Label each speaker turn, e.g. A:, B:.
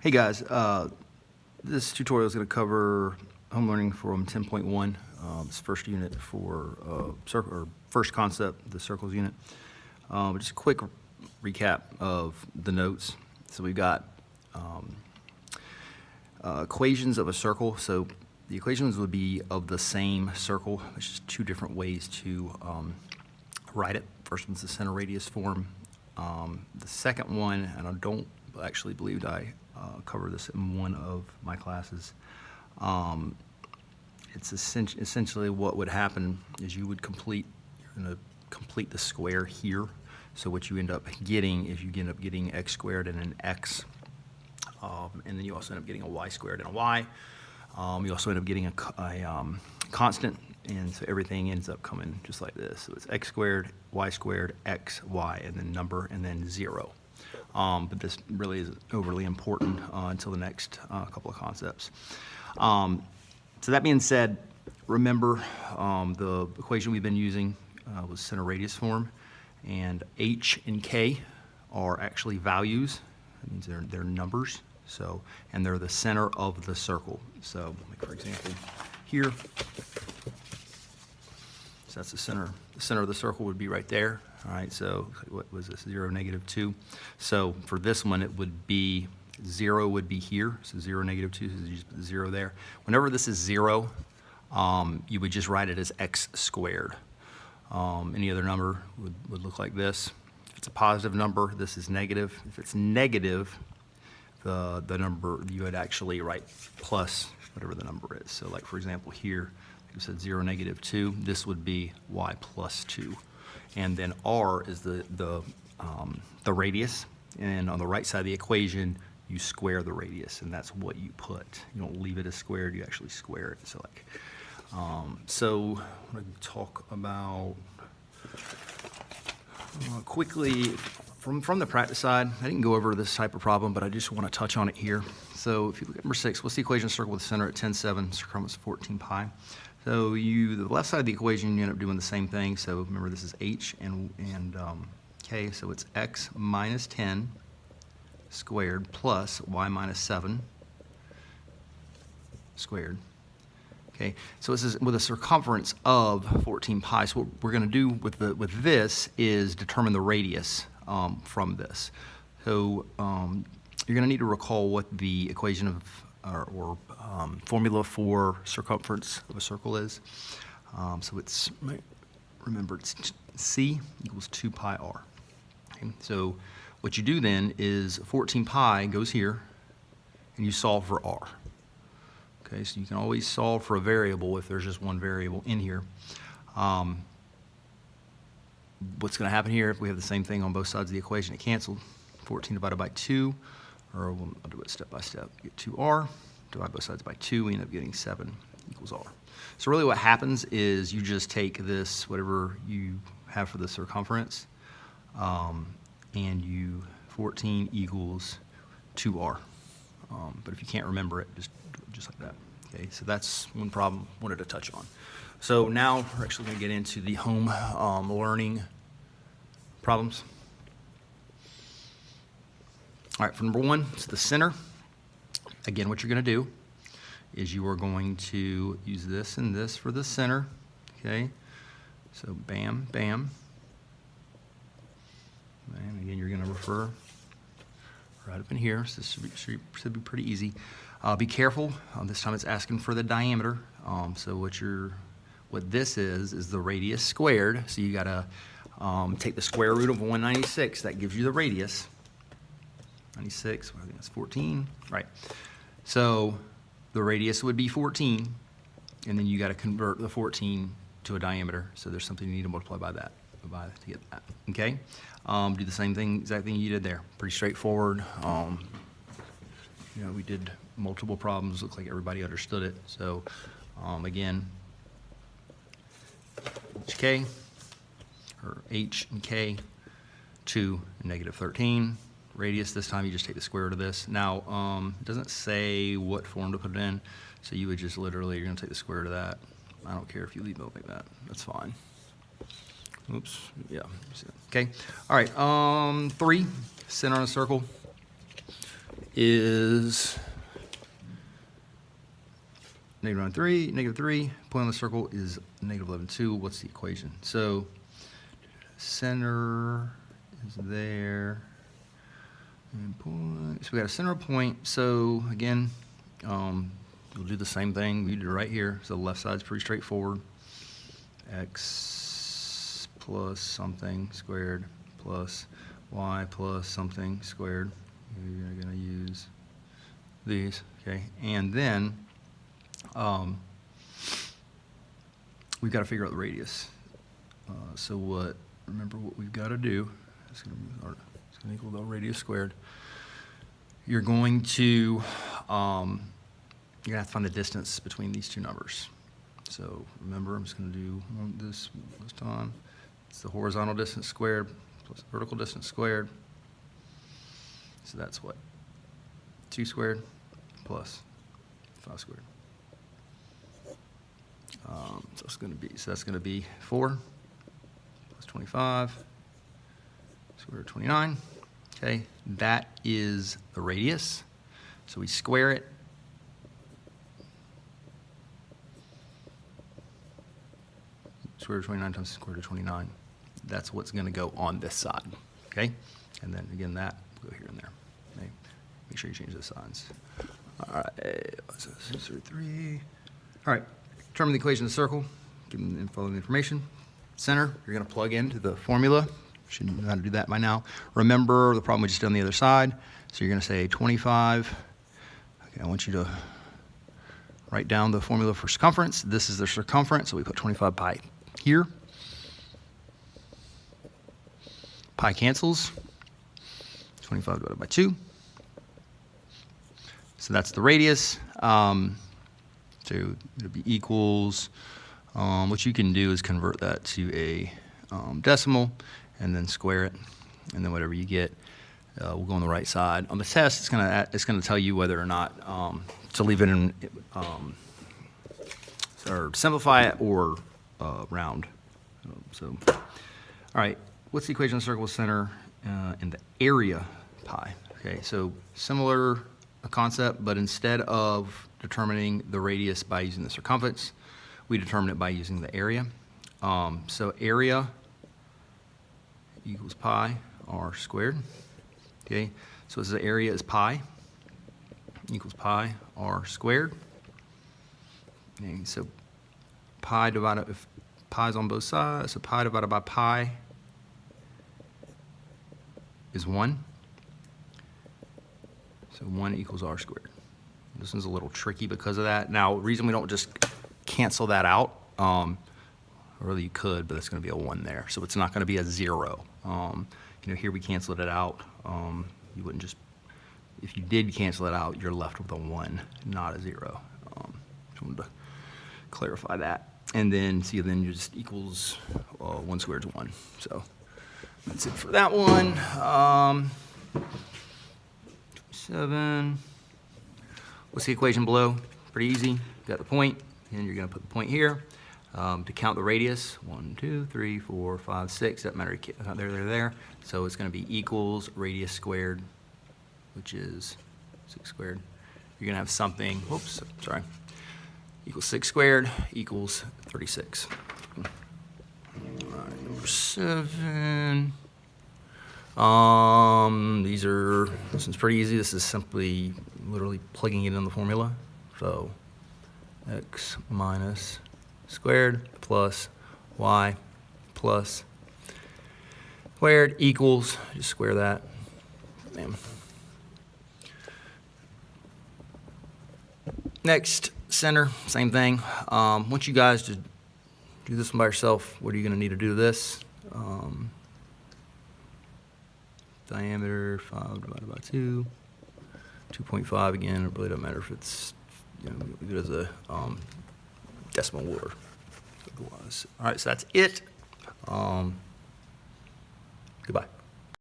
A: Hey guys, this tutorial is going to cover home learning from 10.1. It's first unit for circle, or first concept, the circles unit. Just a quick recap of the notes. So we've got equations of a circle. So the equations would be of the same circle. There's just two different ways to write it. First one's the center radius form. The second one, and I don't actually believe I covered this in one of my classes. It's essentially what would happen is you're going to complete the square here. So what you end up getting is you end up getting x squared and an x, and then you also end up getting a y squared and a y. You also end up getting a constant, and so everything ends up coming just like this. So it's x squared, x, y, and then number, and then 0. But this really isn't overly important until the next couple of concepts. So that being said, remember the equation we've been using was center radius form, and h and k are actually values. That means they're numbers. So, and they're the center of the circle. So, like for example, here, so that's the center. The center of the circle would be right there. All right, so what was this, 0, -2? So for this one, it would be 0 would be here, so 0, -2, so you just put 0 there. Whenever this is 0, you would just write it as x squared. Any other number would look like this. If it's a positive number, this is negative. If it's negative, the number, you would actually write plus whatever the number is. So like for example here, you said 0, -2, this would be y plus 2. And then r is the radius, and on the right side of the equation you square the radius, and that's what you put. You don't leave it as squared, you actually square it. So like so I'm going to talk about quickly from the practice side. I didn't go over this type of problem, but I just want to touch on it here. So if you look at number 6, what's the equation of a circle with a center at 10.7, circumference 14 pi? So the left side of the equation, you end up doing the same thing. So remember, this is h and k, so it's x minus 10 squared plus y minus 7 squared. Okay, so this is with a circumference of 14 pi. So what we're going to do with this is determine the radius from this. So you're going to need to recall what the equation of or formula for circumference of a circle is. So it's, remember, it's c equals 2 pi r. Okay? So what you do then is 14 pi goes here, and you solve for r. Okay, so you can always solve for a variable if there's just one variable in here. What's going to happen here if we have the same thing on both sides of the equation? It canceled. 14 divided by 2, or I'll do it step by step. Get 2r, divide both sides by 2, we end up getting 7 equals r. So really what happens is you just take this, whatever you have for the circumference, and 14 equals 2r. But if you can't remember it, just like that. Okay, so that's one problem I wanted to touch on. So now we're actually going to get into the home learning problems. All right, for number 1, it's the center. Again, what you're going to do is you are going to use this and this for the center. Okay, so bam, bam. And again, you're going to refer right up in here. So this should be pretty easy. Be careful. This time it's asking for the diameter. So what this is the radius squared. So you got to take the square root of 196. That gives you the radius. 96, I think that's 14, right? So the radius would be 14, and then you got to convert the 14 to a diameter. So there's something you need to multiply by that, to get that. Okay, do the same thing, exact thing you did there. Pretty straightforward. You know, we did multiple problems. Looks like everybody understood it. So again, hk or h and k, 2 and -13. Radius, this time you just take the square root of this. Now, it doesn't say what form to put it in, so you would just literally, you're going to take the square root of that. I don't care if you leave it like that. That's fine. Oops, yeah. Okay, all right, 3, center on a circle. is -3, -3. Point on the circle is -11.2. What's the equation? So center is there. And point. So we got a center point. So again, we'll do the same thing we did right here. So the left side's pretty straightforward. X plus something squared plus y plus something squared. You're going to use these, okay? And then we've got to figure out the radius. So remember what we've got to do. It's going to equal the radius squared. You're going to have to find the distance between these two numbers. So remember, I'm just going to do this time. It's the horizontal distance squared plus the vertical distance squared. So that's what? 2 squared plus 5 squared. So that's going to be 4 plus 25 square root of 29. Okay, that is the radius. So we square it. Square root of 29 times square root of 29. That's what's going to go on this side. Okay, and then again that will go here and there. Okay? Make sure you change the signs. All right, so 6 root 3. All right, determine the equation of the circle. Give them the following information. Center, you're going to plug into the formula. Should know how to do that by now. Remember the problem we just did on the other side. So you're going to say 25. Okay, I want you to write down the formula for circumference. This is the circumference, so we put 25 pi here. Pi cancels. 25 divided by 2. So that's the radius. So it'll be equals. What you can do is convert that to a decimal and then square it, and then whatever you get will go on the right side. On the test, it's gonna tell you whether or not to leave it in or simplify it or round. So, all right, what's the equation of the circle with center in the area pi? Okay, so similar concept, but instead of determining the radius by using the circumference, we determine it by using the area. So area equals pi r squared. Okay, so the area is pi equals pi r squared. Okay, so pi divided, if pi is on both sides, so pi divided by pi is 1. So 1 equals r squared. This one's a little tricky because of that. Now, the reason we don't just cancel that out, or really you could, but it's going to be a 1 there. So it's not going to be a 0. Here we canceled it out. You wouldn't just, if you did cancel it out, you're left with a 1, not a 0. Just wanted to clarify that. And then, see, then you just equals 1 squared is 1. So that's it for that one. 7. What's the equation below? Pretty easy. Got the point, and you're going to put the point here. To count the radius, 1, 2, 3, 4, 5, 6. Doesn't matter. There. So it's going to be equals radius squared, which is 6 squared. You're going to have something. Whoops. Sorry. Equals 6 squared equals 36. All right, number 7. This one's pretty easy. This is simply literally plugging it in the formula. So x minus squared plus y plus squared equals, just square that. Bam. Next, center, same thing. Once you guys just do this one by yourself, what are you going to need to do this? Diameter 5 divided by 2, 2.5 again. It really doesn't matter if it's, leave it as a decimal or otherwise. All right, so that's it. Goodbye.